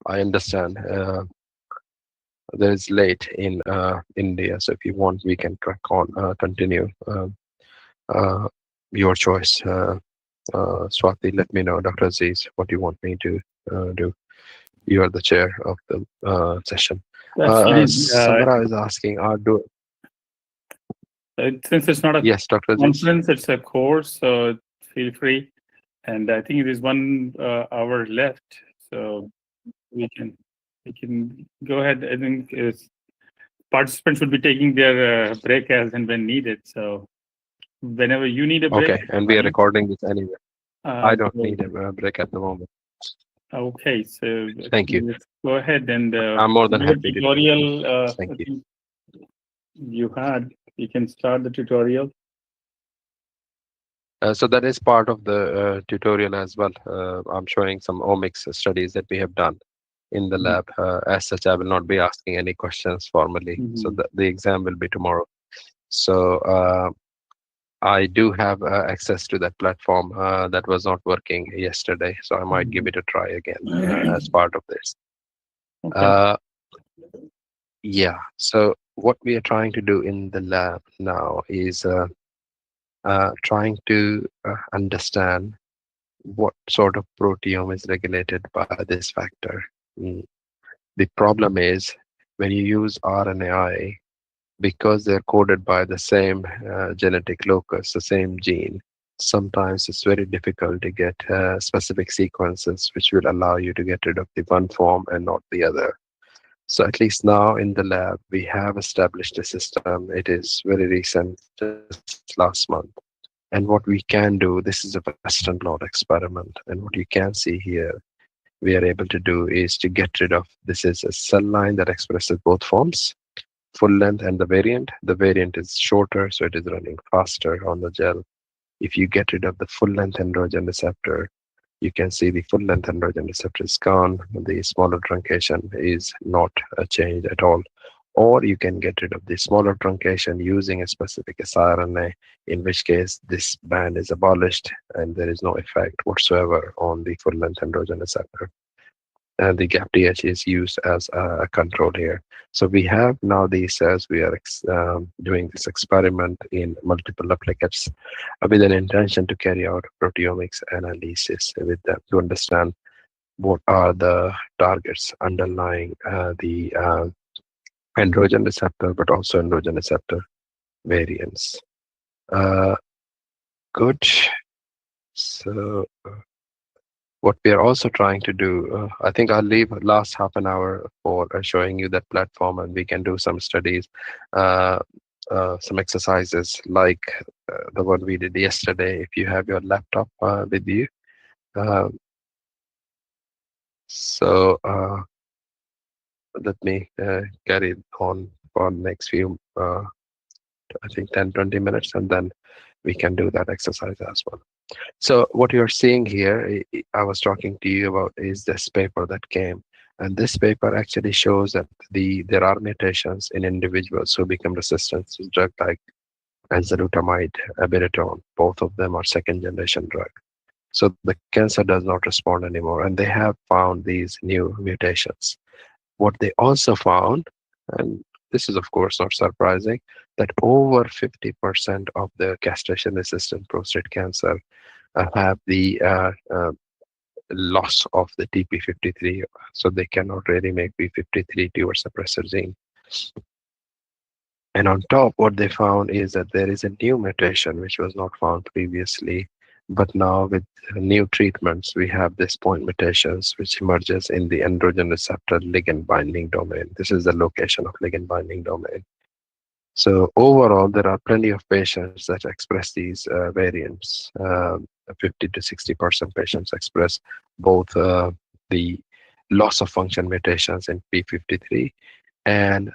I understand. There is late in India, so if you want, we can crack on, continue. Uh, your choice. Swati, let me know, Dr. Aziz, what you want me to do. You are the chair of the session. That's fine. Samara is asking, Since it's not a yes, Dr. Aziz? conference, it's a course, so feel free. And I think it is 1 hour left, so we can go ahead. I think participants would be taking their break as and when needed. So whenever you need a break, Okay, and we are recording this anyway. I don't so- need a break at the moment. Okay, so Thank you. let's go ahead and I'm more than happy to do tutorial. Thank I you. think you can start the tutorial. So that is part of the tutorial as well. I'm showing some omics studies that we have done in the lab. As such, I will not be asking any questions formally. So the exam will be tomorrow. So I do have access to that platform that was not working yesterday. So I might give it a try again as part of this. Okay. Yeah. So what we are trying to do in the lab now is trying to understand what sort of proteome is regulated by this factor. The problem is when you use RNAi, because they're coded by the same genetic locus, the same gene, sometimes it's very difficult to get specific sequences which will allow you to get rid of the one form and not the other. So at least now in the lab, we have established a system. It is very recent, just last month. And what we can do, this is a Western blot experiment. And what you can see here, we are able to do is to get rid of, this is a cell line that expresses both forms, full length and the variant. The variant is shorter, so it is running faster on the gel. If you get rid of the full length androgen receptor, you can see the full length androgen receptor is gone. The smaller truncation is not changed at all. Or you can get rid of the smaller truncation using a specific siRNA, in which case this band is abolished and there is no effect whatsoever on the full length androgen receptor. And the GAPDH is used as a control here. So we have now these cells. We are doing this experiment in multiple replicates with an intention to carry out proteomics analysis with them to understand what are the targets underlying the androgen receptor, but also androgen receptor variants. Good. So what we are also trying to do, I think I'll leave last half an hour for showing you that platform, and we can do some studies, some exercises like the one we did yesterday. If you have your laptop with you. So let me carry on for next few, I think 10-20 minutes, and then we can do that exercise as well. So what you're seeing here, I was talking to you about, is this paper that came. And this paper actually shows that there are mutations in individuals who become resistant to drug like enzalutamide, abiraterone. Both of them are second generation drug. So the cancer does not respond anymore. And they have found these new mutations. What they also found, and this is of course not surprising, that over 50% of the castration-resistant prostate cancer have the loss of the TP53, so they cannot really make p53 tumor suppressor gene. And on top, what they found is that there is a new mutation which was not found previously, but now with new treatments, we have this point mutations which emerges in the androgen receptor ligand binding domain. This is the location of ligand binding domain. So overall, there are plenty of patients that express these variants. 50 to 60% patients express both the loss of function mutations in p53 and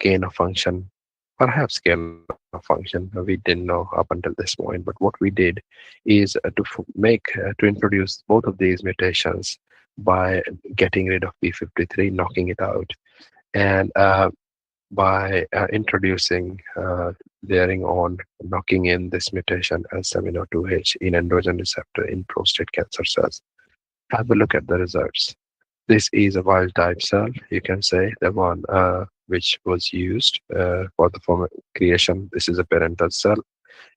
gain of function, perhaps gain of function. We didn't know up until this point, but what we did is to introduce both of these mutations by getting rid of p53, knocking it out, and by introducing layering on, knocking in this mutation L702H in androgen receptor in prostate cancer cells. Have a look at the results. This is a wild type cell, you can say, the one which was used for the creation. This is a parental cell.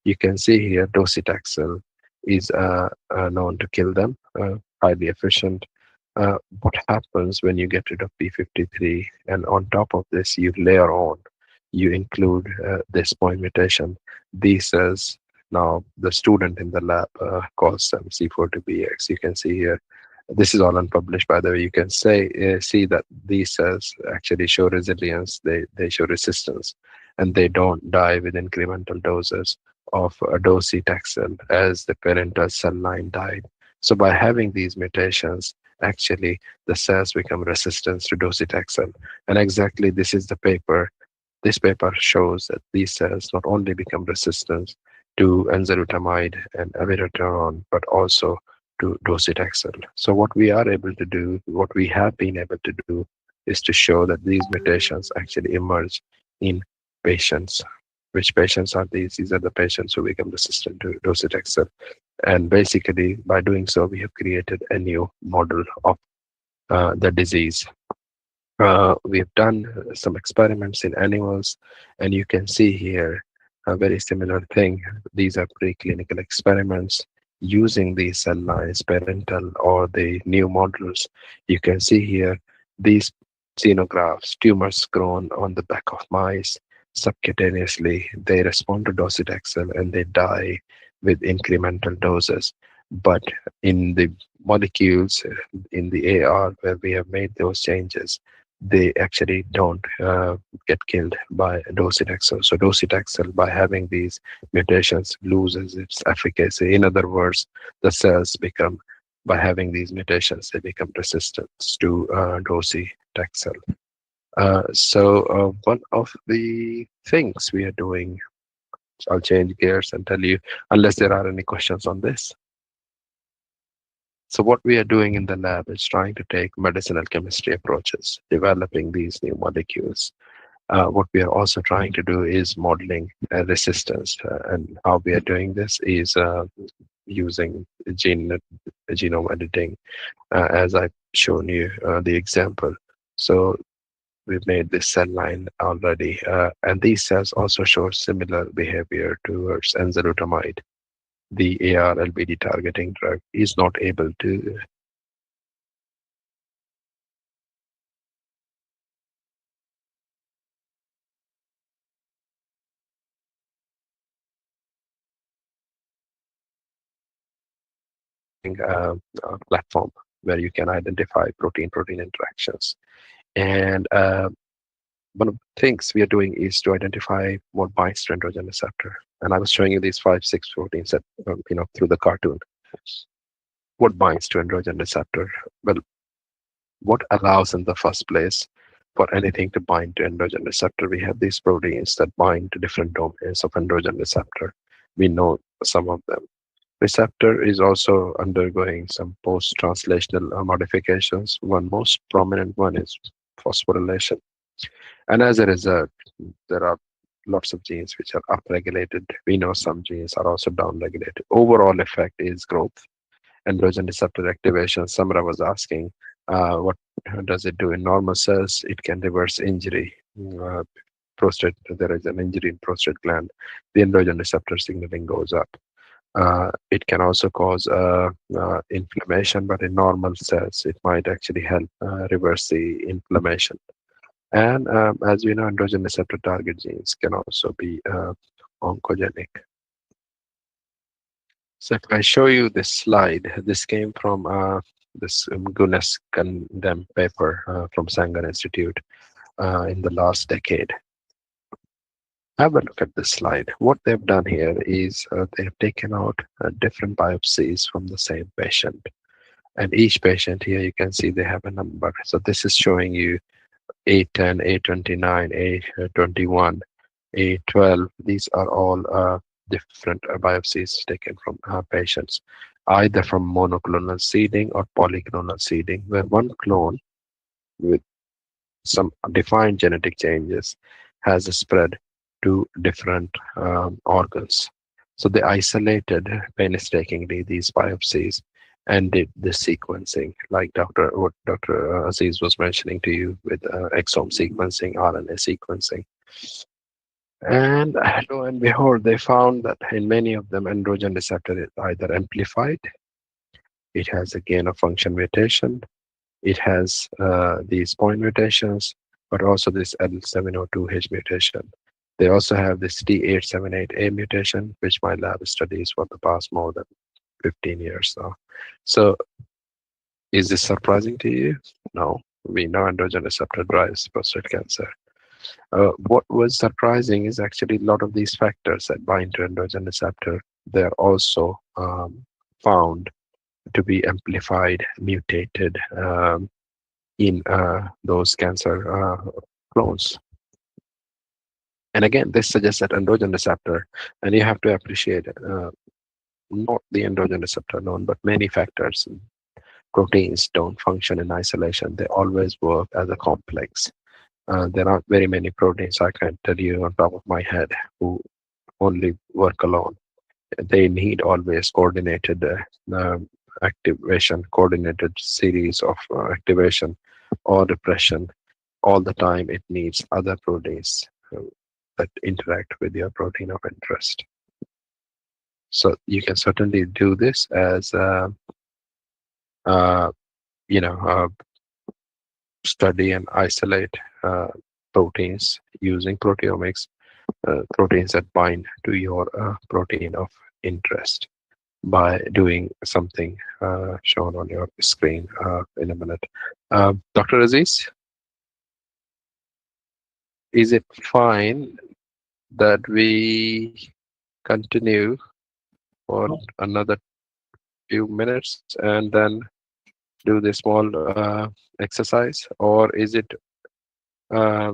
You can see here docetaxel is known to kill them, highly efficient. What happens when you get rid of P53 and on top of this you layer on, you include this point mutation. These cells, now the student in the lab calls them C42BX. You can see here, this is all unpublished, by the way. You can see that these cells actually show resilience, they show resistance, and they don't die with incremental doses of docetaxel as the parental cell line died. So by having these mutations, actually the cells become resistant to docetaxel. And exactly this is the paper. This paper shows that these cells not only become resistant to enzalutamide and abiraterone, but also to docetaxel. So what we are able to do, what we have been able to do, is to show that these mutations actually emerge in patients. Which patients are these? These are the patients who become resistant to docetaxel. And basically, by doing so, we have created a new model of the disease. We've done some experiments in animals, and you can see here a very similar thing. These are preclinical experiments using the cell lines, parental or the new models. You can see here these xenografts, tumors grown on the back of mice subcutaneously. They respond to docetaxel and they die with incremental doses. But in the molecules in the AR where we have made those changes, they actually don't get killed by docetaxel. So docetaxel, by having these mutations, loses its efficacy. In other words, the cells become, by having these mutations, they become resistant to docetaxel. So one of the things we are doing, I'll change gears and tell you, unless there are any questions on this. So what we are doing in the lab is trying to take medicinal chemistry approaches, developing these new molecules. What we are also trying to do is modeling resistance, and how we are doing this is using genome editing, as I've shown you the example. So we've made this cell line already, and these cells also show similar behavior towards enzalutamide. The AR-LBD targeting drug is not able to platform where you can identify protein-protein interactions. And one of the things we are doing is to identify what binds to androgen receptor. And I was showing you these 5, 6 proteins that, through the cartoon. What binds to androgen receptor? Well, what allows in the first place for anything to bind to androgen receptor? We have these proteins that bind to different domains of androgen receptor. We know some of them. Receptor is also undergoing some post-translational modifications. One most prominent one is phosphorylation. And as a result, there are lots of genes which are upregulated. We know some genes are also downregulated. Overall effect is growth. Androgen receptor activation, Samra was asking, what does it do in normal cells? It can reverse injury. Prostate, there is an injury in prostate gland, the androgen receptor signaling goes up. It can also cause inflammation, but in normal cells, it might actually help reverse the inflammation. And as we know, androgen receptor target genes can also be oncogenic. So if I show you this slide, this came from this Gunas Kandem paper from Sanger Institute in the last decade. Have a look at this slide. What they've done here is they have taken out different biopsies from the same patient. And each patient here, you can see they have a number. So this is showing you A10, A29, A21, A12. These are all different biopsies taken from patients, either from monoclonal seeding or polyclonal seeding, where one clone with some defined genetic changes has spread to different organs. So they isolated painstakingly these biopsies, and did the sequencing, like Dr. Aziz was mentioning to you with exome sequencing, RNA sequencing. And lo and behold, they found that in many of them, androgen receptor is either amplified, it has a gain of function mutation, it has these point mutations, but also this L702H mutation. They also have this T878A mutation, which my lab studies for the past more than 15 years now. So is this surprising to you? No. We know androgen receptor drives prostate cancer. What was surprising is actually a lot of these factors that bind to androgen receptor, they're also found to be amplified, mutated in those cancer clones. And again, this suggests that androgen receptor, and you have to appreciate not the androgen receptor alone, but many factors. Proteins don't function in isolation; they always work as a complex. There aren't very many proteins I can tell you on top of my head who only work alone. They need always coordinated activation, coordinated series of activation or repression. All the time, it needs other proteins that interact with your protein of interest. So you can certainly do this as uh, uh, study and isolate proteins using proteomics, proteins that bind to your protein of interest by doing something shown on your screen in a minute. Dr. Aziz, is it fine that we continue for another few minutes and then do the small exercise, or is it uh,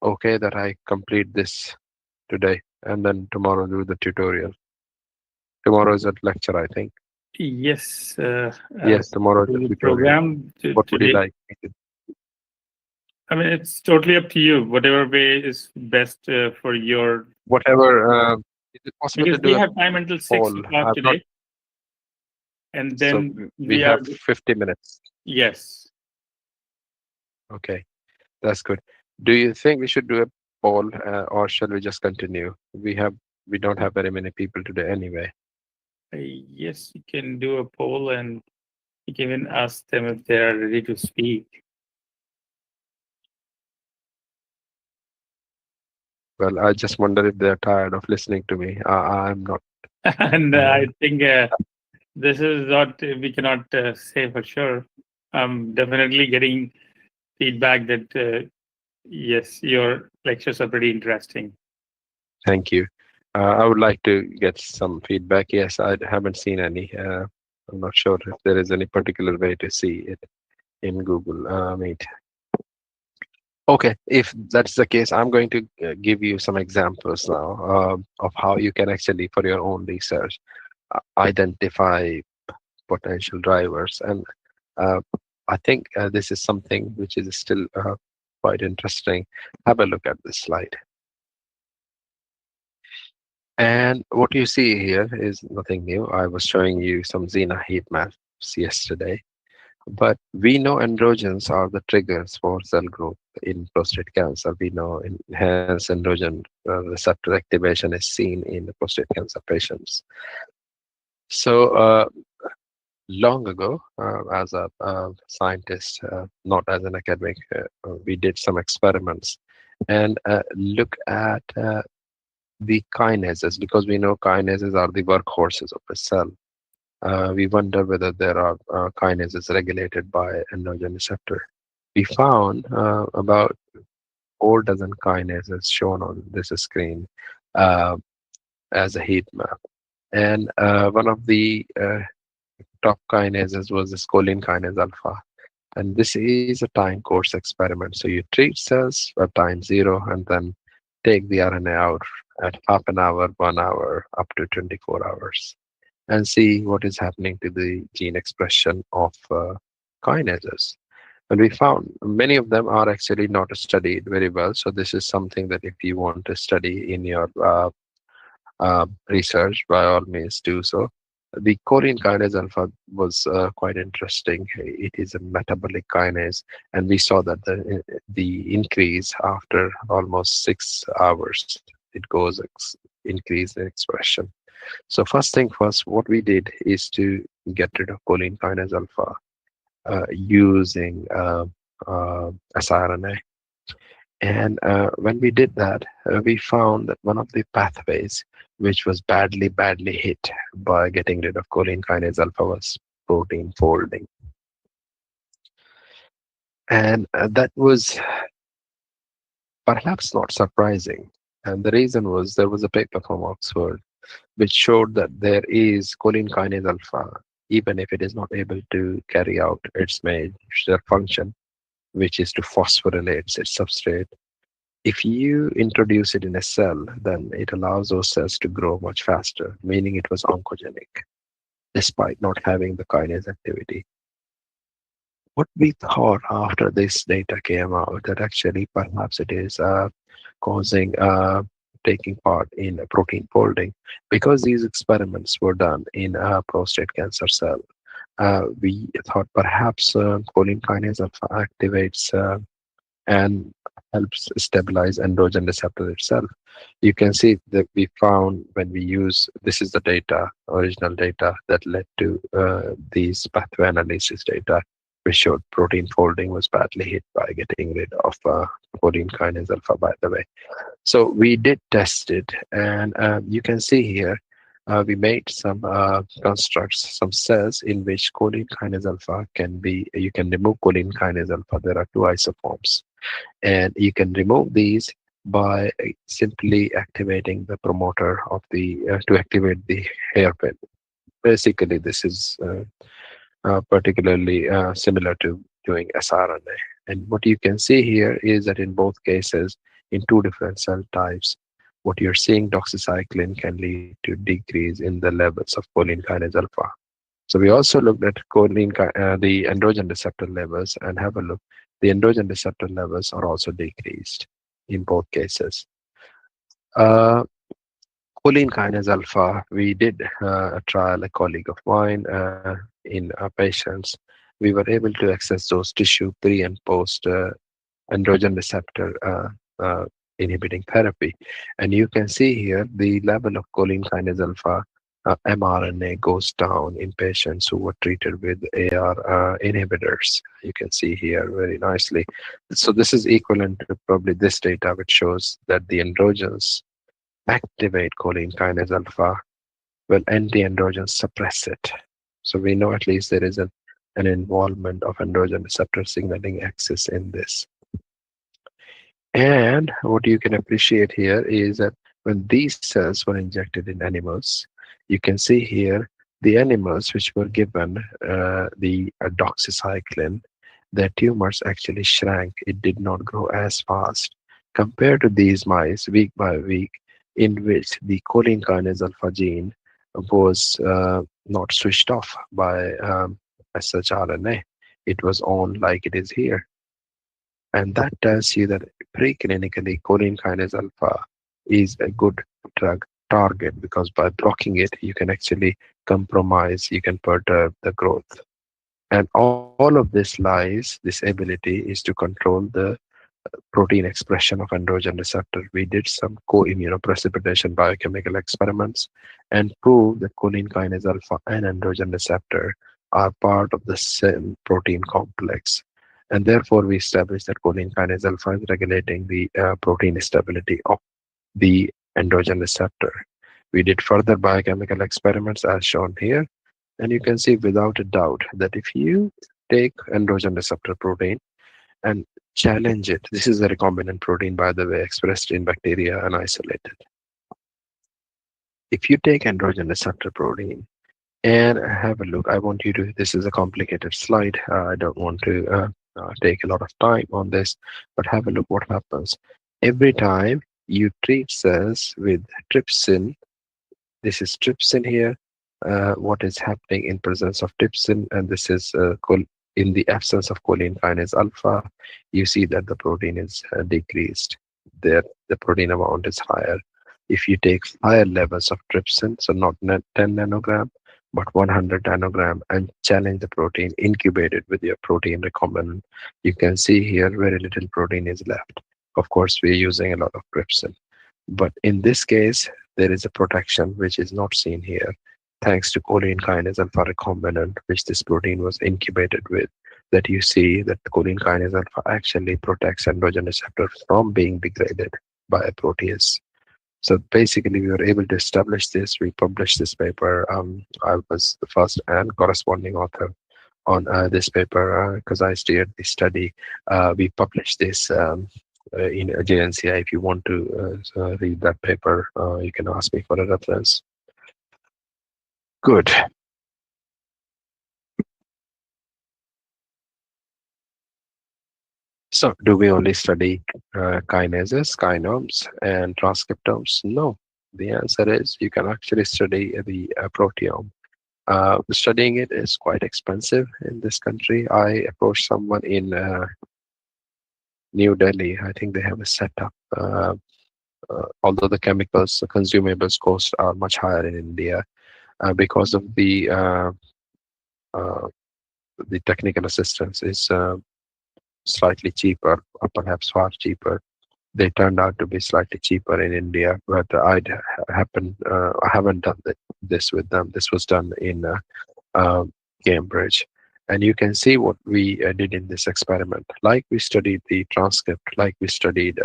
okay that I complete this today and then tomorrow do the tutorial? Tomorrow is a lecture, I think. Yes, Yes, tomorrow is a the tutorial. program What would you today. like? I mean, it's totally up to you. Whatever way is best for your. Whatever. Is it possible to Because do we a have time until poll? 6 o'clock I'm not. today, and So then we we are. have 50 minutes. Yes. Okay, that's good. Do you think we should do a poll, or shall we just continue? We don't have very many people today anyway. Yes, you can do a poll, and you can even ask them if they are ready to speak. Well, I just wonder if they're tired of listening to me. I'm not. And Uh, I think this is not, we cannot say for sure. I'm definitely getting feedback that yes, your lectures are pretty interesting. Thank you. I would like to get some feedback. Yes, I haven't seen any. I'm not sure if there is any particular way to see it in Google Meet. Okay, if that's the case, I'm going to give you some examples now of how you can actually, for your own research, identify potential drivers. And uh, I think this is something which is still quite interesting. Have a look at this slide. And what you see here is nothing new. I was showing you some Xena heat maps yesterday. But we know androgens are the triggers for cell growth in prostate cancer. We know enhanced androgen receptor activation is seen in the prostate cancer patients. So long ago, as a scientist, not as an academic, we did some experiments and look at the kinases, because we know kinases are the workhorses of a cell. We wonder whether there are kinases regulated by androgen receptor. We found about 4 dozen kinases shown on this screen uh, as a heat map. And one of the top kinases was the choline kinase alpha. And this is a time course experiment. So you treat cells at time 0 and then take the RNA out at half an hour, 1 hour, up to 24 hours, and see what is happening to the gene expression of kinases. And we found many of them are actually not studied very well. So this is something that if you want to study in your research, by all means do so. The choline kinase alpha was quite interesting. It is a metabolic kinase, and we saw that the increase after almost 6 hours, it goes increase in expression. So first thing first, what we did is to get rid of choline kinase alpha using siRNA. And when we did that, we found that one of the pathways which was badly hit by getting rid of choline kinase alpha was protein folding. And that was perhaps not surprising. And the reason was there was a paper from Oxford which showed that there is choline kinase alpha, even if it is not able to carry out its major function, which is to phosphorylate its substrate. If you introduce it in a cell, then it allows those cells to grow much faster, meaning it was oncogenic, despite not having the kinase activity. What we thought after this data came out that actually perhaps it is causing taking part in protein folding because these experiments were done in a prostate cancer cell. We thought perhaps choline kinase alpha activates and helps stabilize androgen receptor itself. You can see that we found when we use this is the data, original data that led to these pathway analysis data, which showed protein folding was badly hit by getting rid of protein kinase alpha, by the way. So we did test it, and you can see here we made some constructs, some cells in which choline kinase alpha can be, you can remove choline kinase alpha. There are two isoforms and you can remove these by simply activating the promoter of the to activate the hairpin. Basically this is particularly similar to doing sRNA, and what you can see here is that in both cases in two different cell types, what you're seeing, doxycycline can lead to decrease in the levels of choline kinase alpha. So we also looked at the androgen receptor levels, and have a look. The androgen receptor levels are also decreased in both cases. Uh, Choline kinase alpha, we did a trial, a colleague of mine, in patients. We were able to access those tissue pre and post androgen receptor inhibiting therapy. And you can see here the level of choline kinase alpha mRNA goes down in patients who were treated with AR inhibitors. You can see here very nicely. So this is equivalent to probably this data, which shows that the androgens activate choline kinase alpha, while anti-androgens suppress it. So we know at least there is an involvement of androgen receptor signaling axis in this. And what you can appreciate here is that when these cells were injected in animals, you can see here the animals which were given the doxycycline, their tumors actually shrank. It did not grow as fast compared to these mice week by week, in which the choline kinase alpha gene was not switched off by such RNA. It was on like it is here. And that tells you that preclinically, choline kinase alpha is a good drug target because by blocking it, you can actually compromise, you can perturb the growth. And all of this lies, this ability is to control the protein expression of androgen receptor. We did some co-immunoprecipitation biochemical experiments and proved that choline kinase alpha and androgen receptor are part of the same protein complex. And therefore, we established that choline kinase alpha is regulating the protein stability of the androgen receptor. We did further biochemical experiments as shown here, and you can see without a doubt that if you take androgen receptor protein and challenge it. This is a recombinant protein, by the way, expressed in bacteria and isolated. If you take androgen receptor protein and have a look, I want you to, this is a complicated slide. I don't want to take a lot of time on this, but have a look what happens. Every time you treat cells with trypsin, this is trypsin here, what is happening in presence of trypsin, and this is in the absence of choline kinase alpha, you see that the protein is decreased. There, the protein amount is higher. If you take higher levels of trypsin, so not 10 nanogram, but 100 nanogram, and challenge the protein, incubate it with your protein recombinant. You can see here very little protein is left. Of course, we're using a lot of trypsin. But in this case, there is a protection which is not seen here, thanks to choline kinase alpha recombinant, which this protein was incubated with. That you see that the choline kinase alpha actually protects androgen receptor from being degraded by a protease. So basically, we were able to establish this. We published this paper. I was the first and corresponding author on this paper because I steered the study. We published this in JNCI. If you want to read that paper, you can ask me for a reference. Good. So, do we only study kinases, kinomes, and transcriptomes? No. The answer is you can actually study the proteome. Studying it is quite expensive in this country. I approached someone in New Delhi. I think they have a setup. Although the chemicals, the consumables cost are much higher in India because of uh, the technical assistance is slightly cheaper, or perhaps far cheaper. They turned out to be slightly cheaper in India, but I haven't done this with them. This was done in Cambridge. And you can see what we did in this experiment. Like we studied the transcript, like we studied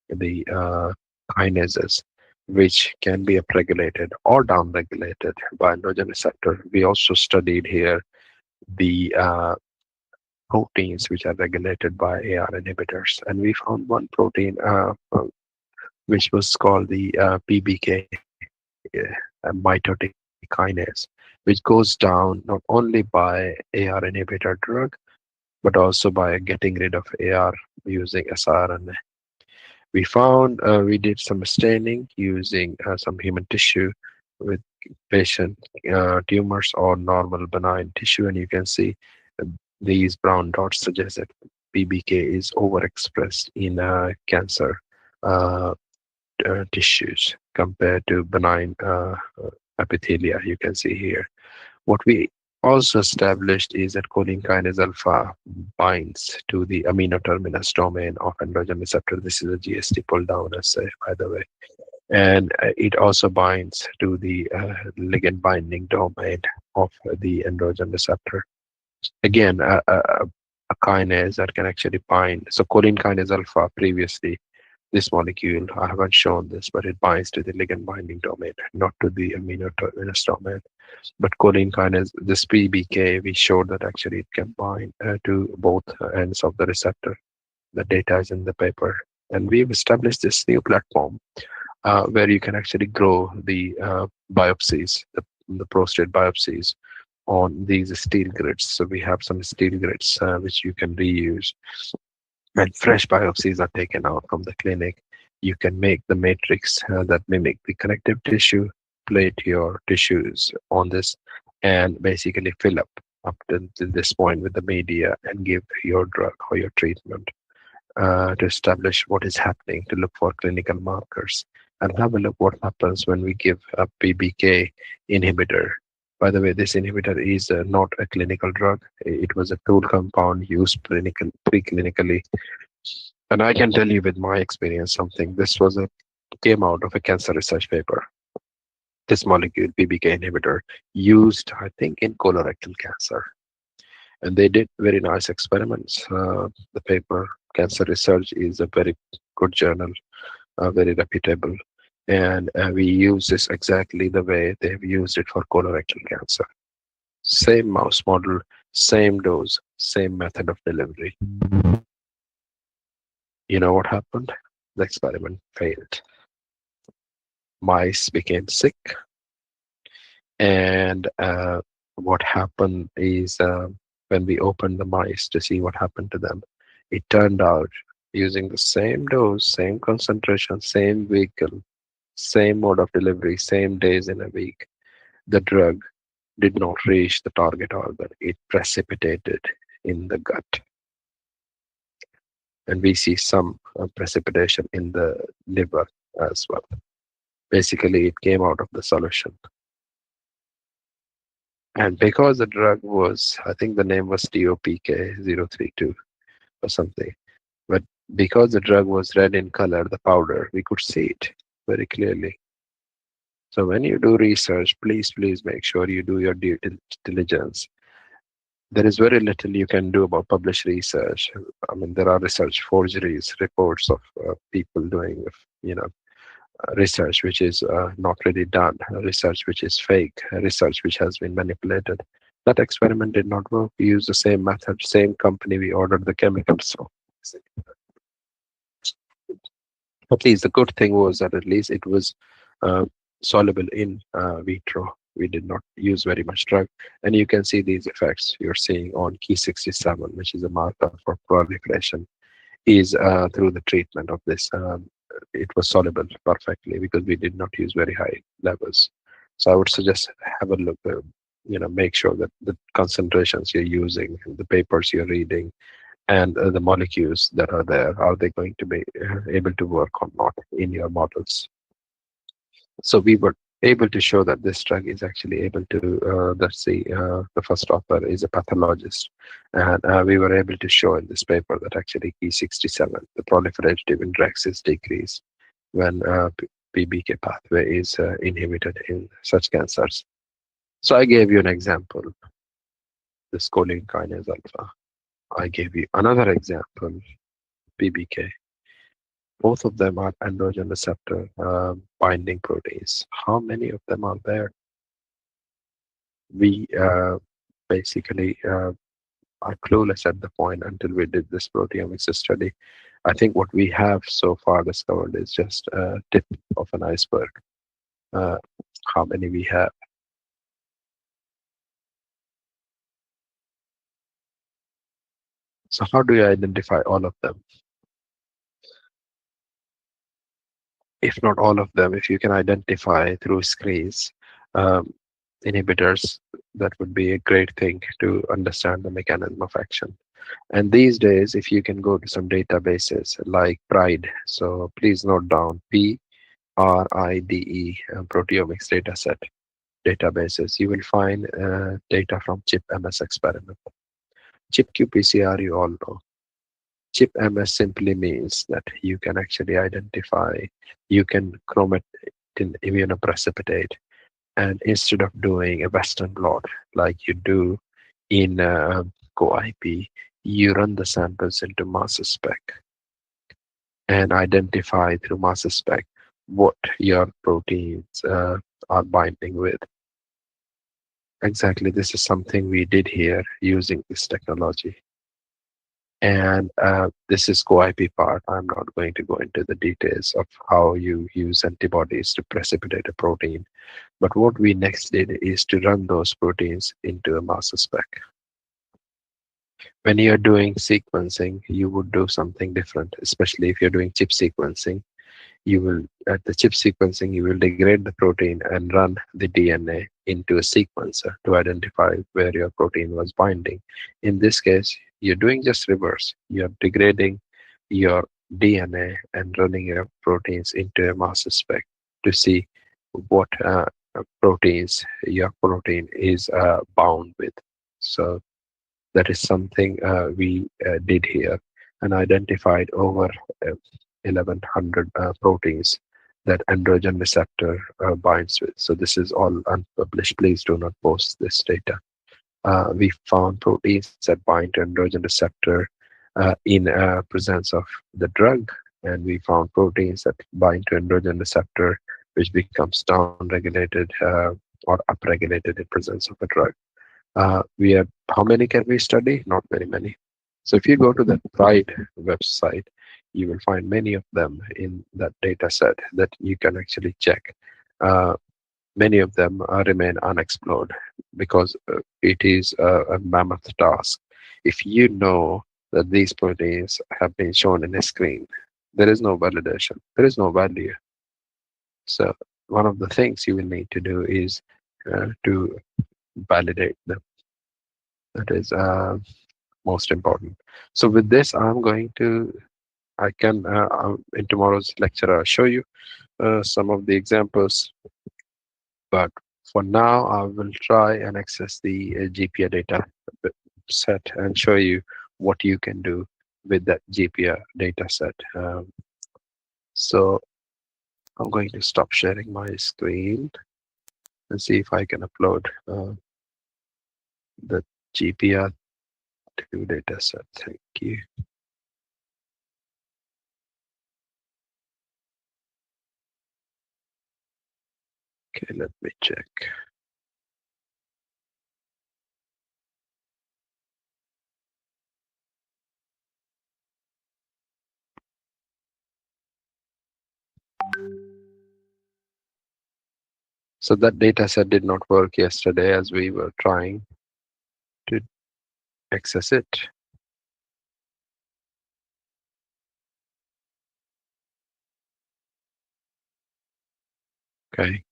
the kinases, which can be upregulated or downregulated by androgen receptor. We also studied here the proteins which are regulated by AR inhibitors. And we found one protein which was called the PBK, mitotic kinase, which goes down not only by AR inhibitor drug, but also by getting rid of AR using siRNA. We did some staining using some human tissue with patient tumors or normal benign tissue, and you can see uh, these brown dots suggest that PBK is overexpressed in cancer uh, tissues compared to benign epithelia. You can see here. What we also established is that choline kinase alpha binds to the amino terminus domain of androgen receptor. This is a GST pull down assay, by the way. And it also binds to the ligand binding domain of the androgen receptor. Again, a kinase that can actually bind. So choline kinase alpha previously, this molecule, I haven't shown this, but it binds to the ligand binding domain, not to the amino terminus domain. But choline kinase, this PBK, we showed that actually it can bind to both ends of the receptor. The data is in the paper. And we've established this new platform where you can actually grow the biopsies, the prostate biopsies on these steel grids. So we have some steel grids which you can reuse. When fresh biopsies are taken out from the clinic, you can make the matrix that mimic the connective tissue, plate your tissues on this, and basically fill up to this point with the media and give your drug or your treatment to establish what is happening, to look for clinical markers, and have a look what happens when we give a PBK inhibitor. By the way, this inhibitor is not a clinical drug. It was a tool compound used preclinically. And I can tell you with my experience something. This was a came out of a cancer research paper. This molecule, PBK inhibitor, used, I think, in colorectal cancer. And they did very nice experiments. The paper, Cancer Research, is a very good journal, very reputable. And we use this exactly the way they've used it for colorectal cancer. Same mouse model, same dose, same method of delivery. You know what happened? The experiment failed. Mice became sick, and what happened is when we opened the mice to see what happened to them, it turned out using the same dose, same concentration, same vehicle, same mode of delivery, same days in a week, the drug did not reach the target organ. It precipitated in the gut. And we see some precipitation in the liver as well. Basically, it came out of the solution. And because the drug was, I think the name was TOPK 032 or something, but because the drug was red in color, the powder, we could see it very clearly. So when you do research, please make sure you do your due diligence. There is very little you can do about published research. I mean, there are research forgeries, reports of people doing, you know, research which is not really done, research which is fake, research which has been manipulated. That experiment did not work. We used the same method, same company. We ordered the chemicals. So at least the good thing was that at least it was uh, soluble in vitro. We did not use very much drug, and you can see these effects you're seeing on key 67, which is a marker for proliferation, is through the treatment of this. It was soluble perfectly because we did not use very high levels. So I would suggest have a look. Make sure that the concentrations you're using, the papers you're reading, and the molecules that are there, are they going to be able to work or not in your models? So we were able to show that this drug is actually able to, let's see, the first author is a pathologist, and we were able to show in this paper that actually Ki67, the proliferative index is decreased when PBK pathway is inhibited in such cancers. So I gave you an example, the choline kinase alpha. I gave you another example, PBK. Both of them are androgen receptor binding proteins. How many of them are there? We basically are clueless at the point until we did this proteomics study. I think what we have so far discovered is just a tip of an iceberg. Uh, how many we have? So how do you identify all of them? If not all of them, if you can identify through screens um, inhibitors, that would be a great thing to understand the mechanism of action. And these days, if you can go to some databases like PRIDE, so please note down PRIDE, proteomics dataset databases, you will find data from CHIP-MS experiment. CHIP-qPCR, you all know. CHIP-MS simply means that you can actually identify, you can chromatin immunoprecipitate, and instead of doing a Western blot like you do in CoIP, you run the samples into mass spec and identify through mass spec what your proteins are binding with. Exactly, this is something we did here using this technology. And this is CoIP part. I'm not going to go into the details of how you use antibodies to precipitate a protein. But what we next did is to run those proteins into a mass spec. When you're doing sequencing, you would do something different, especially if you're doing chip sequencing. You will, at the chip sequencing, you will degrade the protein and run the DNA into a sequencer to identify where your protein was binding. In this case, you're doing just reverse. You're degrading your DNA and running your proteins into a mass spec to see what proteins your protein is bound with. So that is something we did here and identified over 1100 proteins that androgen receptor binds with. So this is all unpublished. Please do not post this data. We found proteins that bind to androgen receptor in presence of the drug, and we found proteins that bind to androgen receptor, which becomes downregulated or upregulated in presence of a drug. We have, how many can we study? Not very many. So if you go to the PRIDE website, you will find many of them in that data set that you can actually check. Uh, Many of them remain unexplored because it is a mammoth task. If you know that these proteins have been shown in a screen, there is no validation, there is no value. So one of the things you will need to do is to validate them. That is most important. So with this, I'm going to, I can, in tomorrow's lecture, I'll show you some of the examples, but For now, I will try and access the GPA data set and show you what you can do with that GPA data set. So I'm going to stop sharing my screen and see if I can upload the GPR2 data set. Thank you. Okay, let me check. So that data set did not work yesterday as we were trying to access it. Okay,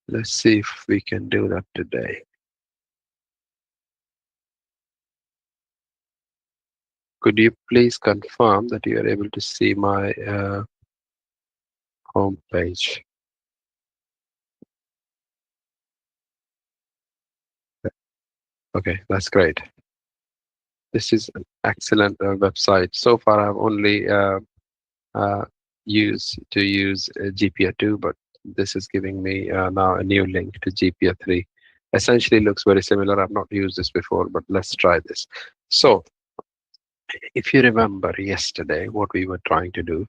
let's see if we can do that today. Could you please confirm that you are able to see my home page? Okay, that's great. This is an excellent website. So far, I've only uh, use GPA2, but this is giving me now a new link to GPA3. Essentially looks very similar. I've not used this before, but let's try this. So if you remember yesterday, what we were trying to do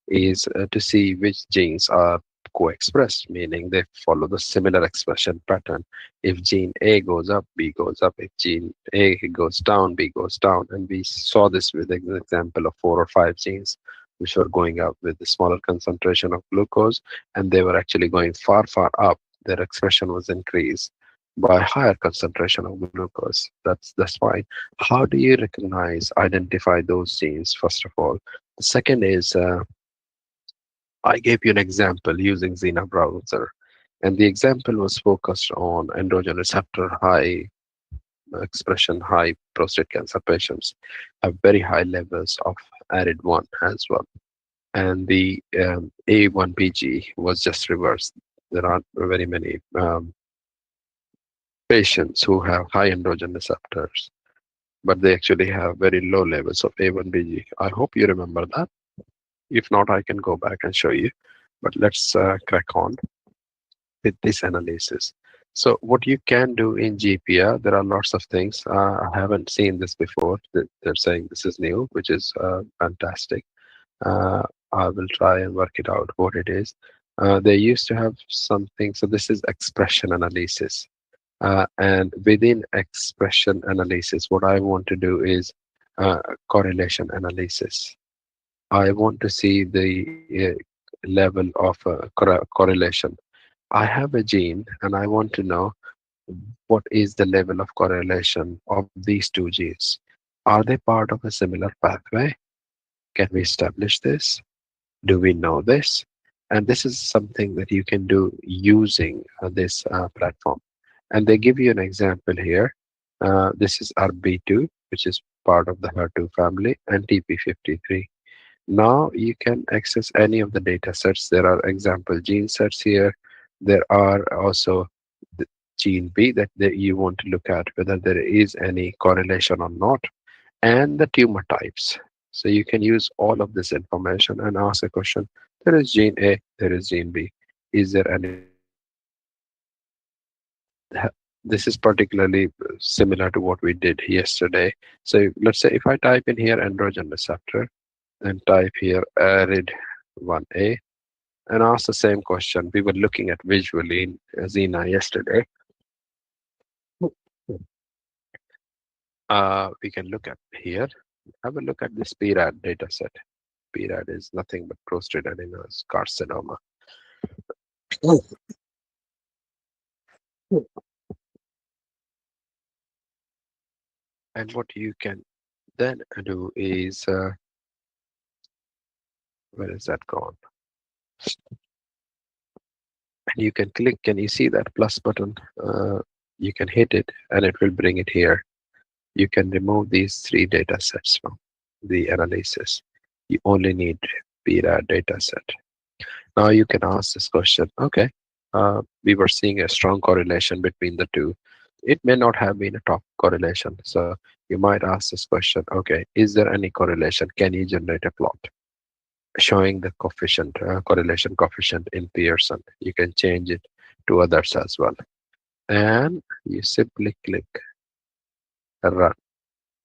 is to see which genes are co-expressed, meaning they follow the similar expression pattern. If gene A goes up, B goes up. If gene A goes down, B goes down. And we saw this with an example of 4 or 5 genes which were going up with a smaller concentration of glucose, and they were actually going far, far up. Their expression was increased by higher concentration of glucose. That's fine. How do you recognize, identify those genes, first of all? The second is I gave you an example using Xena browser, and the example was focused on androgen receptor high expression, high prostate cancer patients have very high levels of ARID1 as well. And the A1PG was just reversed. There aren't very many patients who have high androgen receptors, but they actually have very low levels of A1PG. I hope you remember that. If not, I can go back and show you. But let's crack on with this analysis. So what you can do in GPR, there are lots of things. I haven't seen this before. They're saying this is new, which is fantastic. Uh, I will try and work it out what it is. They used to have something. So this is expression analysis. And within expression analysis, what I want to do is correlation analysis. I want to see the level of correlation. I have a gene and I want to know what is the level of correlation of these two genes. Are they part of a similar pathway? Can we establish this? Do we know this? And this is something that you can do using this platform. And they give you an example here. This is RB2, which is part of the HER2 family, and TP53. Now you can access any of the data sets. There are example gene sets here. There are also the gene B that you want to look at, whether there is any correlation or not, and the tumor types. So you can use all of this information and ask a question. There is gene A, there is gene B. Is there any correlation? This is particularly similar to what we did yesterday. So let's say if I type in here androgen receptor and type here ARID1A and ask the same question we were looking at visually in Xena yesterday, we can look at here. Have a look at this PRAD data set. PRAD is nothing but prostate adenosis carcinoma. And what you can then do is, where is that gone? And you can click, can you see that plus button? You can hit it and it will bring it here. You can remove these 3 data sets from the analysis. You only need PRAD data set. Now you can ask this question, okay, we were seeing a strong correlation between the two. It may not have been a top correlation. So you might ask this question, okay, is there any correlation? Can you generate a plot showing the coefficient, correlation coefficient in Pearson? You can change it to others as well. And you simply click run.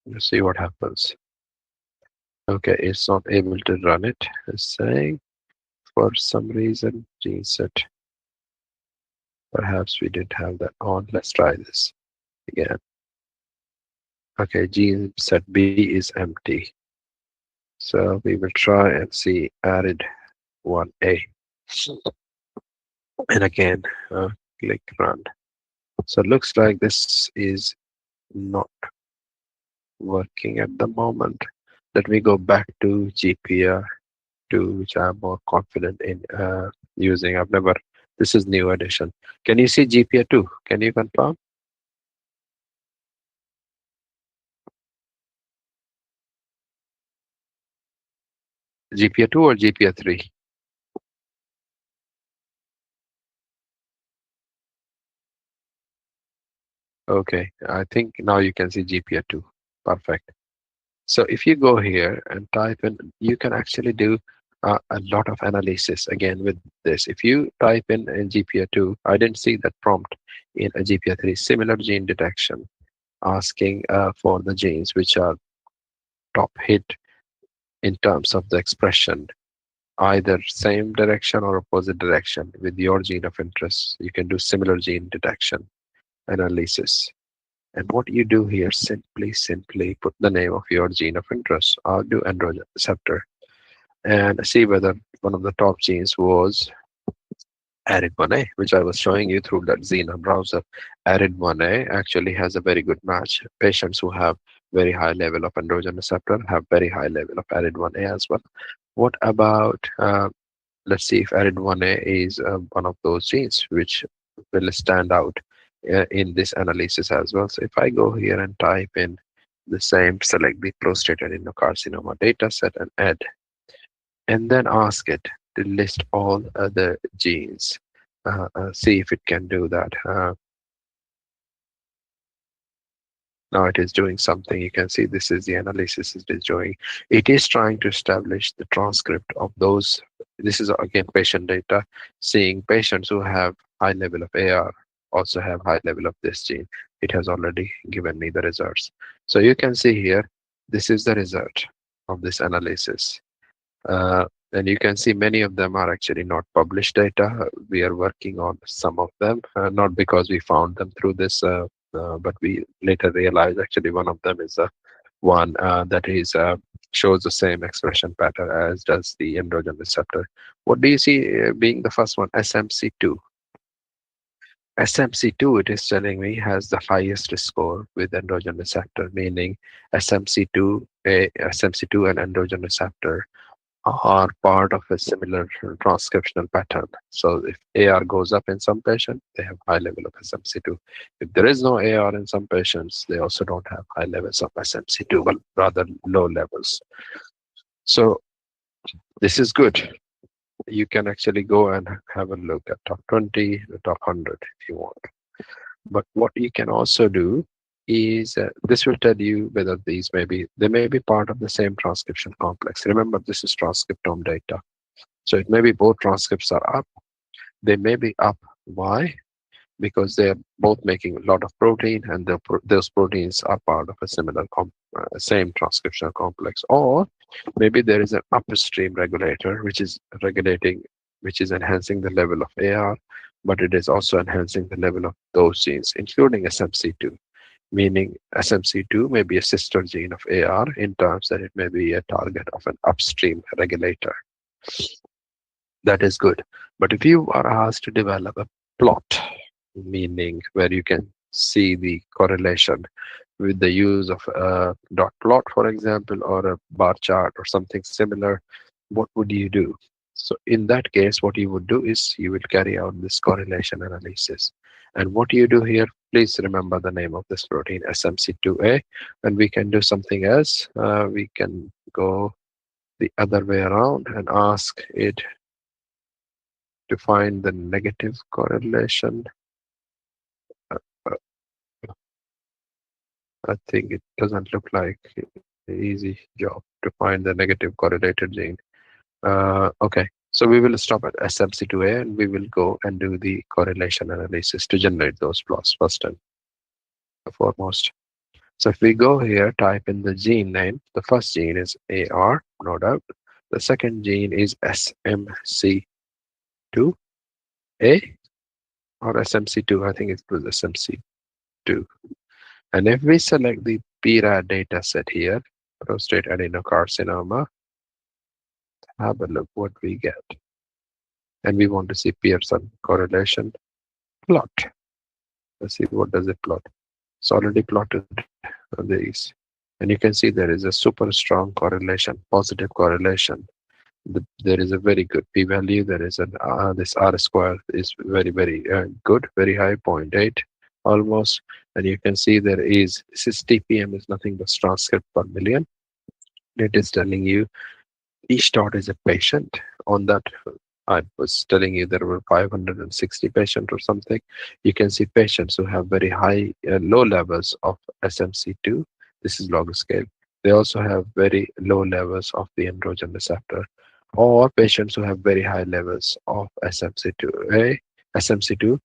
You see what happens. Okay, it's not able to run it. It's saying for some reason gene set. Perhaps we didn't have that on. Let's try this again. Okay, gene set B is empty. So we will try and see added 1A. And again, click run. So it looks like this is not working at the moment. Let me go back to GPR2, which I'm more confident in using. I've never, this is new edition. Can you see GPR2? Can you confirm? GPR2 or GPR3? Okay, I think now you can see GPR2. Perfect. So if you go here and type in, you can actually do a lot of analysis again with this. If you type in GPR2, I didn't see that prompt in a GPR3, similar gene detection, asking for the genes which are top hit in terms of the expression, either same direction or opposite direction with your gene of interest. You can do similar gene detection analysis. And what you do here, simply put the name of your gene of interest. I'll do androgen receptor and see whether one of the top genes was ARID1A, which I was showing you through that Xena browser. ARID1A actually has a very good match. Patients who have very high level of androgen receptor have very high level of ARID1A as well. What about, let's see if ARID1A is one of those genes which will stand out in this analysis as well. So if I go here and type in the same, select the prostate adenocarcinoma data set and add, and then ask it to list all the genes. See if it can do that. Now it is doing something. You can see this is the analysis it is doing. It is trying to establish the transcript of those. This is again patient data, seeing patients who have high level of AR also have high level of this gene. It has already given me the results. So you can see here, this is the result of this analysis. And you can see many of them are actually not published data. We are working on some of them, not because we found them through this, but we later realized actually one of them is one that is shows the same expression pattern as does the androgen receptor. What do you see being the first one? SMC2. SMC2, it is telling me, has the highest score with androgen receptor, meaning SMC2 and androgen receptor are part of a similar transcriptional pattern. So if AR goes up in some patients, they have high level of SMC2. If there is no AR in some patients, they also don't have high levels of SMC2, but rather low levels. So this is good. You can actually go and have a look at top 20, the top 100 if you want. But what you can also do is this will tell you whether these they may be part of the same transcription complex. Remember, this is transcriptome data. So it may be both transcripts are up. They may be up. Why? Because they're both making a lot of protein and those proteins are part of a similar same transcriptional complex. Or maybe there is an upstream regulator which is regulating, which is enhancing the level of AR, but it is also enhancing the level of those genes, including SMC2, meaning SMC2 may be a sister gene of AR in terms that it may be a target of an upstream regulator. That is good. But if you are asked to develop a plot, meaning where you can see the correlation with the use of a dot plot, for example, or a bar chart or something similar, what would you do? So in that case, what you would do is you will carry out this correlation analysis. And what you do here, please remember the name of this protein, SMC2A, and we can do something else. We can go the other way around and ask it to find the negative correlation. Uh, uh, I think it doesn't look like an easy job to find the negative correlated gene. Okay, so we will stop at SMC2A and we will go and do the correlation analysis to generate those plots first and foremost. So if we go here, type in the gene name. The first gene is AR, no doubt. The second gene is SMC2A or SMC2. I think it was SMC2. And if we select the PIRA data set here, prostate adenocarcinoma, have a look what we get. And we want to see Pearson correlation plot. Let's see what does it plot. It's already plotted these. And you can see there is a super strong correlation, positive correlation. There is a very good p-value. There is an this r square is very good, very high, 0.8 almost. And you can see there is, this is TPM, is nothing but transcript per million. It is telling you each dot is a patient. On that, I was telling you there were 560 patients or something. You can see patients who have very high, low levels of SMC2. This is log scale. They also have very low levels of the androgen receptor, or patients who have very high levels of SMC2. SMC2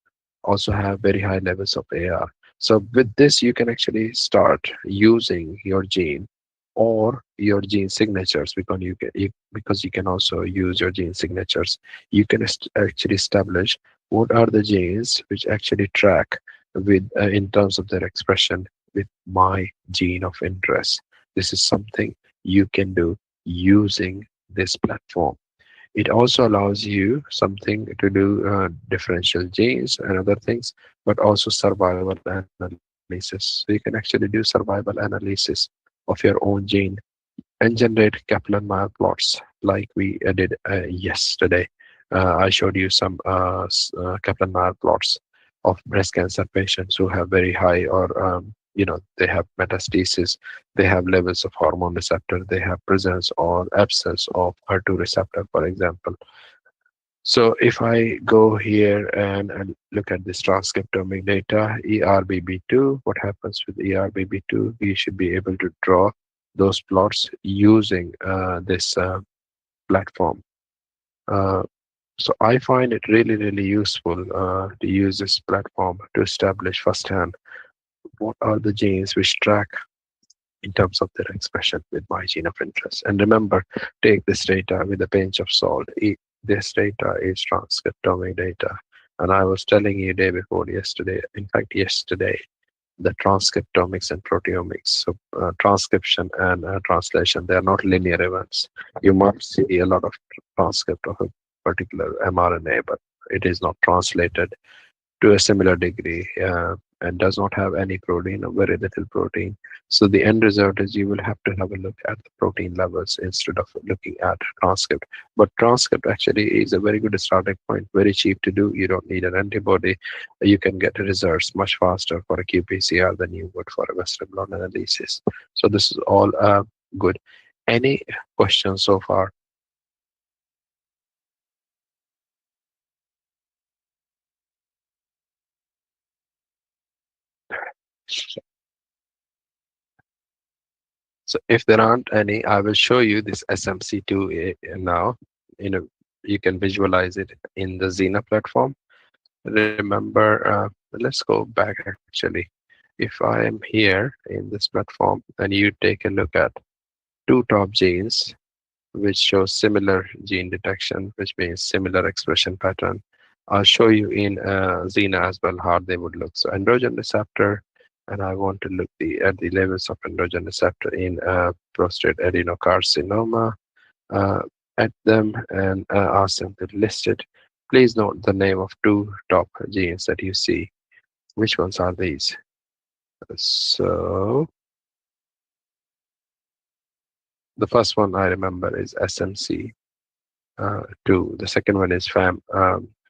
also have very high levels of AR. So with this, you can actually start using your gene or your gene signatures, because you can also use your gene signatures. You can actually establish what are the genes which actually track with in terms of their expression with my gene of interest. This is something you can do using this platform. It also allows you something to do differential genes and other things, but also survival analysis. So you can actually do survival analysis of your own gene and generate Kaplan-Meier plots like we did yesterday. I showed you some Kaplan-Meier plots of breast cancer patients who have very high, or they have metastasis, they have levels of hormone receptor, they have presence or absence of HER2 receptor, for example. So if I go here and look at this transcriptomic data, ERBB2, what happens with ERBB2? We should be able to draw those plots using this platform. Uh, so I find it really useful to use this platform to establish firsthand what are the genes which track in terms of their expression with my gene of interest. And remember, take this data with a pinch of salt. This data is transcriptomic data. And I was telling you day before yesterday, in fact, yesterday, the transcriptomics and proteomics. So transcription and translation, they are not linear events. You might see a lot of transcript of a particular mRNA, but it is not translated to a similar degree and does not have any protein or very little protein. So the end result is you will have to have a look at the protein levels instead of looking at transcript. But transcript actually is a very good starting point, very cheap to do. You don't need an antibody. You can get results much faster for a qPCR than you would for a Western blot analysis. So this is all good. Any questions so far? So if there aren't any, I will show you this SMC2 now. You can visualize it in the Xena platform. Remember, let's go back actually. If I am here in this platform and you take a look at two top genes, which show similar gene detection, which means similar expression pattern. I'll show you in Xena as well how they would look. So androgen receptor, and I want to look at the levels of androgen receptor in prostate adenocarcinoma, uh, at them and ask them to list it. Please note the name of two top genes that you see. Which ones are these? So the first one I remember is SMC. Two. The second one is FAM,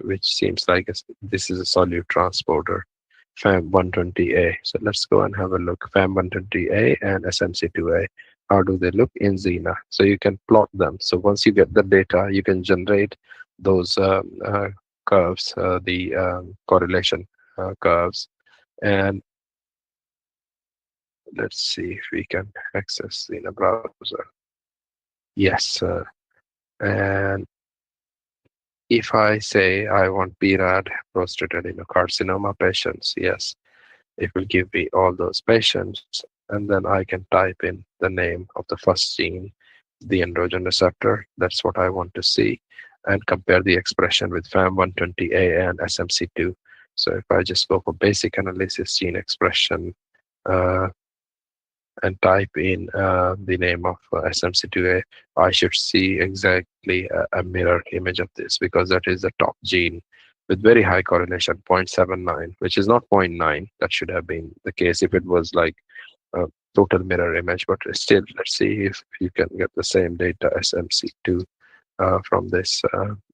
which seems like this is a solute transporter, FAM 120A. So let's go and have a look. FAM 120A and SMC2A. How do they look in Xena? So you can plot them. So once you get the data, you can generate those curves, the correlation curves. And let's see if we can access in a browser. Yes. And if I say I want BRAD prostate adenocarcinoma patients, yes, it will give me all those patients, and then I can type in the name of the first gene, the androgen receptor. That's what I want to see, and compare the expression with FAM120A and SMC2. So if I just go for basic analysis, gene expression, uh, and type in the name of SMC2A, I should see exactly a mirror image of this, because that is the top gene with very high correlation, 0.79, which is not zero point 0.9. That should have been the case if it was like a total mirror image. But still, let's see if you can get the same data SMC2 from this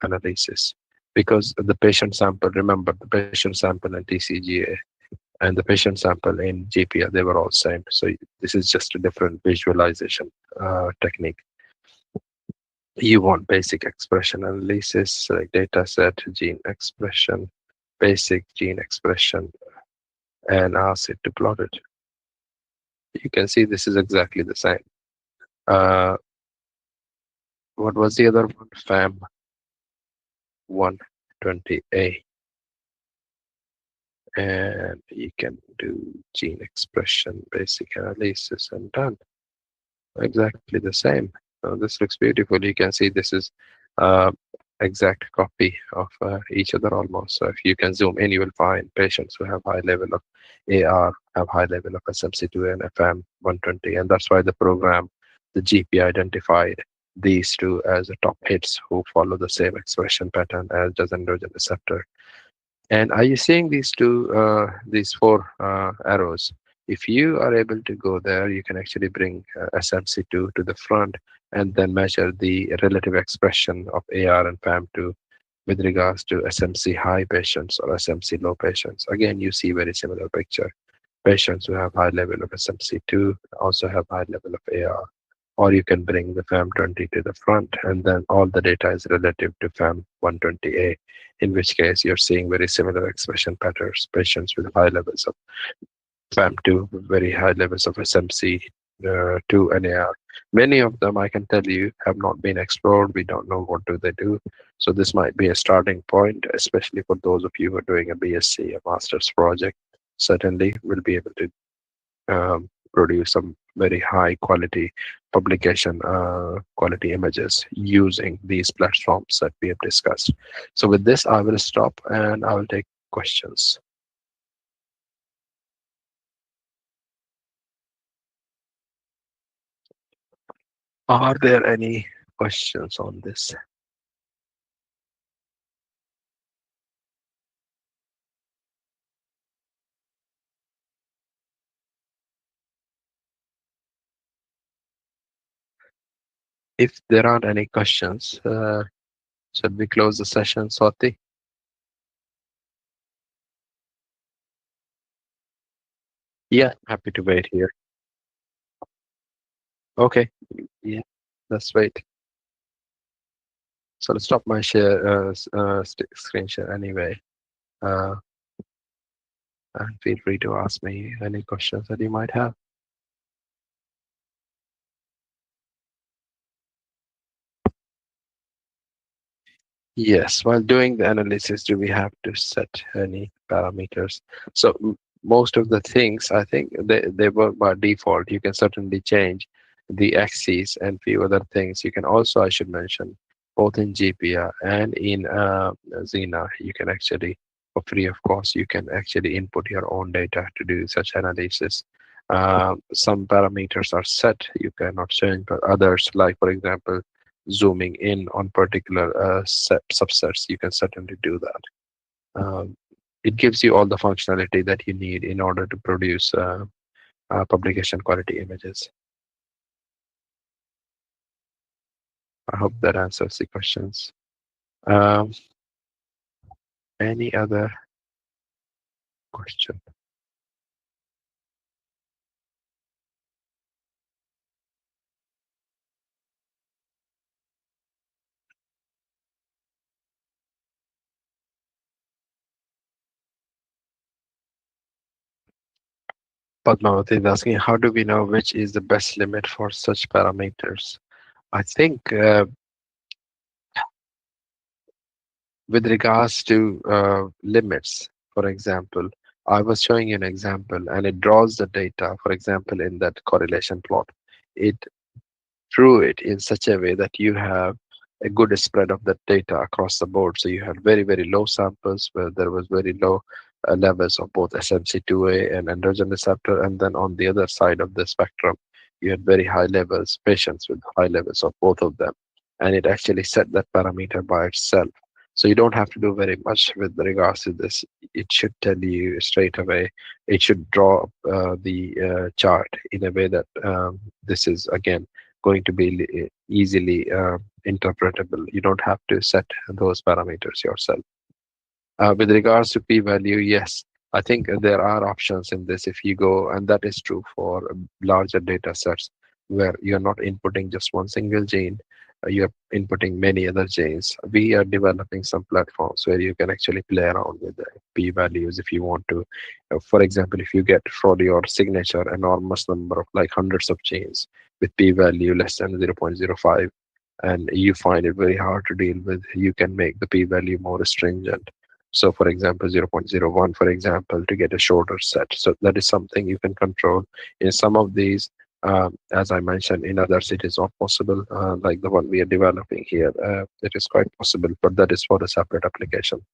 analysis. Because the patient sample, remember, the patient sample in TCGA and the patient sample in GPA, they were all same. So this is just a different visualization technique. You want basic expression analysis, like data set, gene expression, basic gene expression, and ask it to plot it. You can see this is exactly the same. Uh, what was the other one? FAM 120A. And you can do gene expression, basic analysis, and done. Exactly the same. This looks beautiful. You can see this is uh, exact copy of each other almost. So if you can zoom in, you will find patients who have high level of AR, have high level of SMC2 and FM120. And that's why the program, the GP, identified these two as the top hits who follow the same expression pattern as does androgen receptor. And are you seeing these four arrows? If you are able to go there, you can actually bring SMC2 to the front and then measure the relative expression of AR and PAM2 with regards to SMC high patients or SMC low patients. Again, you see very similar picture. Patients who have high level of SMC2 also have high level of AR. Or you can bring the FAM20 to the front, and then all the data is relative to FAM120A, in which case you're seeing very similar expression patterns, patients with high levels of FAM2, very high levels of SMC2 and AR. Many of them, I can tell you, have not been explored. We don't know what do they do. So this might be a starting point, especially for those of you who are doing a BSc, a master's project. Certainly, we'll be able to produce some very high quality publication quality images using these platforms that we have discussed. So with this, I will stop and I will take questions. Are there any questions on this? If there aren't any questions, should we close the session, Swati? Yeah, happy to wait here. Okay, yeah, let's wait. So let's stop my share, screen share anyway. Uh, and feel free to ask me any questions that you might have. Yes, while doing the analysis, do we have to set any parameters? So most of the things, I think they work by default. You can certainly change the axes and few other things. You can also, I should mention, both in GPA and in Xena, you can actually, for free of course, you can actually input your own data to do such analysis. Some parameters are set, you cannot change, but others, like for example, zooming in on particular subsets, you can certainly do that. It gives you all the functionality that you need in order to produce publication quality images. I hope that answers the questions. Um, any other question? Padmavati is asking, how do we know which is the best limit for such parameters? I think with regards to limits, for example, I was showing you an example and it draws the data, for example, in that correlation plot. It drew it in such a way that you have a good spread of that data across the board. So you had very, very low samples where there was very low levels of both SMC2A and androgen receptor. And then on the other side of the spectrum, you had very high levels, patients with high levels of both of them. And it actually set that parameter by itself. So you don't have to do very much with regards to this. It should tell you straight away. It should draw the chart in a way that this is, again, going to be easily interpretable. You don't have to set those parameters yourself. With regards to p-value, yes, I think there are options in this if you go, and that is true for larger data sets where you're not inputting just one single gene, you're inputting many other genes. We are developing some platforms where you can actually play around with the p-values if you want to. For example, if you get for your signature enormous number of like hundreds of genes with p-value less than 0.05, and you find it very hard to deal with, you can make the p-value more stringent. So for example, 0.01, for example, to get a shorter set. So that is something you can control. In some of these, as I mentioned, in others, it is not possible, like the one we are developing here. It is quite possible, but that is for a separate application.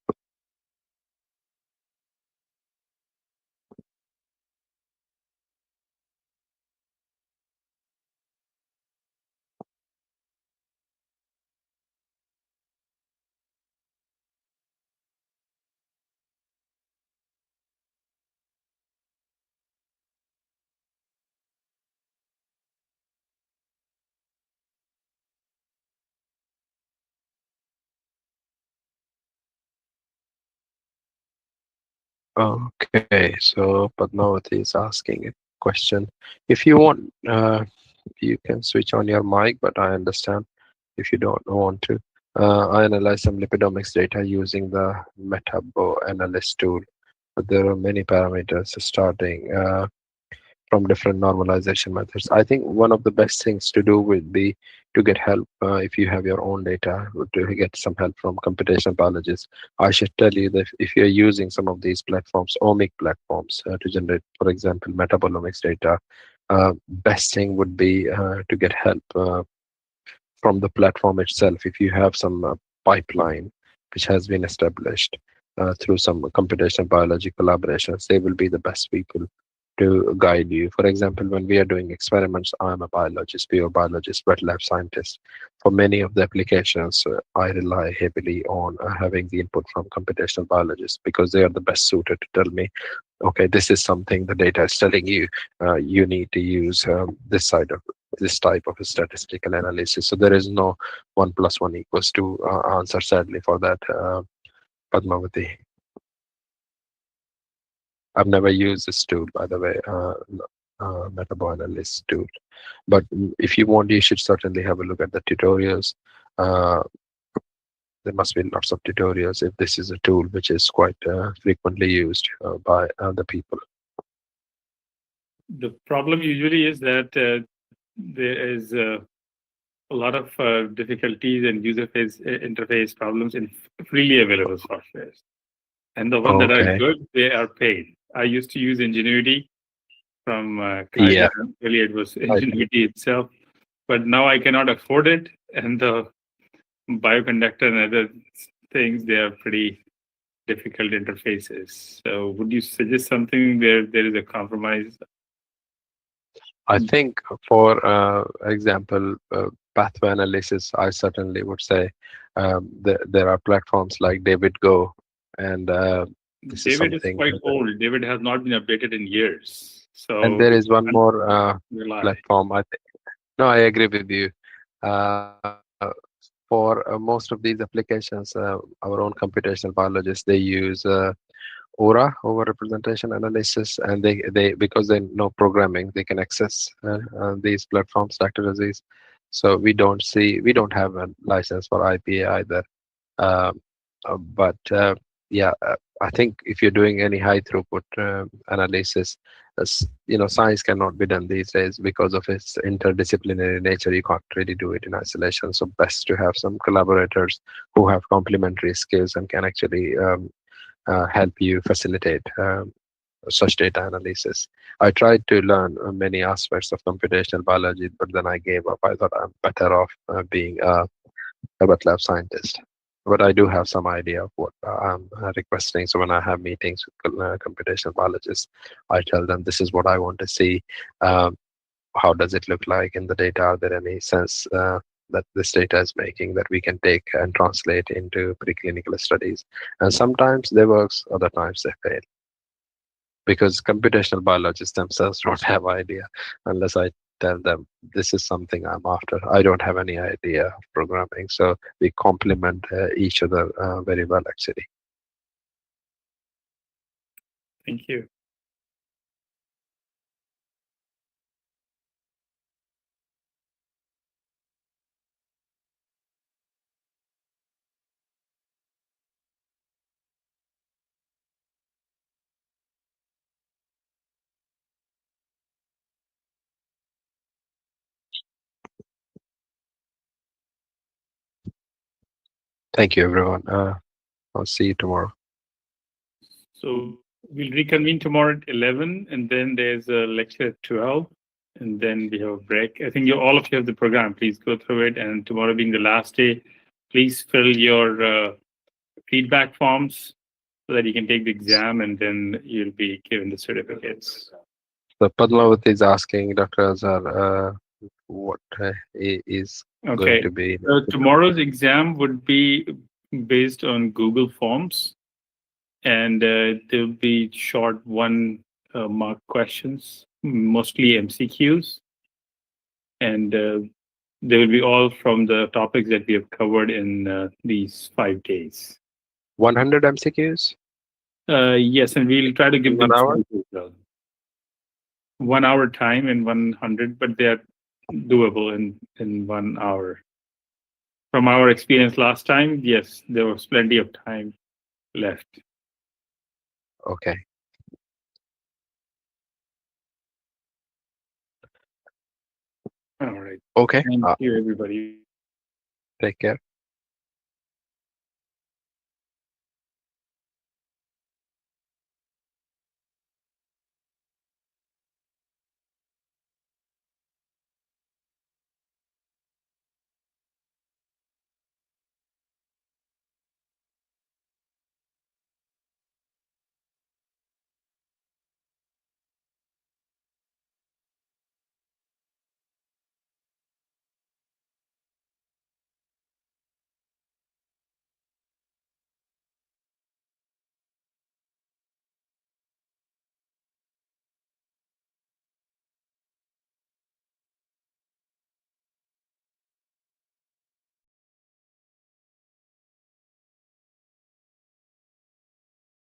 Okay, so Padmavati is asking a question. If you want, you can switch on your mic, but I understand if you don't want to. I analyze some lipidomics data using the Metabo Analyst tool. There are many parameters starting from different normalization methods. I think one of the best things to do would be to get help if you have your own data, to get some help from computational biologists. I should tell you that if you're using some of these platforms, omic platforms, to generate, for example, metabolomics data, best thing would be to get help from the platform itself. If you have some pipeline which has been established through some computational biology collaborations, they will be the best people to guide you. For example, when we are doing experiments, I'm a biologist, pure biologist, wet lab scientist. For many of the applications, I rely heavily on having the input from computational biologists because they are the best suited to tell me, okay, this is something the data is telling you. You need to use this type of a statistical analysis. So there is no 1 + 1 = 2 answer, sadly, for that, Padmavati. I've never used this tool, by the way, MetaboAnalyst tool. But if you want, you should certainly have a look at the tutorials. Uh, there must be lots of tutorials if this is a tool which is quite frequently used by other people. The problem usually is that there is a lot of difficulties and interface problems in freely available softwares. And the ones that are Okay. good, they are paid. I used to use Ingenuity from Yeah. Kaizen. Really, it was I, Ingenuity itself. But now I cannot afford it. And the bioconductor and other things, they are pretty difficult interfaces. So would you suggest something where there is a compromise? I think, for example, pathway analysis, I certainly would say there are platforms like David Go, and this is David is something. quite old. David has not been updated in years. And So there we is one can't more rely. platform. I think. No, I agree with you. For most of these applications, our own computational biologists, they use ORA, over representation analysis, and they because they know programming, they can access these platforms, Dr. Aziz. So we don't have a license for IPA either. Um, but yeah, I think if you're doing any high throughput analysis, as science cannot be done these days because of its interdisciplinary nature. You can't really do it in isolation, so best to have some collaborators who have complementary skills and can actually help you facilitate such data analysis. I tried to learn many aspects of computational biology, but then I gave up. I thought I'm better off being a wet lab scientist. But I do have some idea of what I'm requesting. So when I have meetings with computational biologists, I tell them this is what I want to see. Um, how does it look like in the data? Are there any sense that this data is making that we can take and translate into preclinical studies? And sometimes they works, other times they fail because computational biologists themselves don't have idea unless I tell them this is something I'm after. I don't have any idea of programming, so we complement each other very well actually. Thank you. Thank you everyone. I'll see you tomorrow. So we'll reconvene tomorrow at 11, and then there's a lecture at 12, and then we have a break. I think all of you have the program. Please go through it. And tomorrow being the last day, please fill your feedback forms so that you can take the exam, and then you'll be given the certificates. So Padmavati is asking Dr. Azhar what is going Okay. to be. Tomorrow's exam would be based on Google Forms, and there'll be short one mark questions, mostly MCQs, and they will be all from the topics that we have covered in these 5 days. 100 MCQs Yes, and we'll try to in give one them hour. slides as well. 1 hour time in 100, but they are doable in 1 hour. From our experience last time, yes, there was plenty of time left. Okay. All right. Okay. Thank you, everybody. Take care.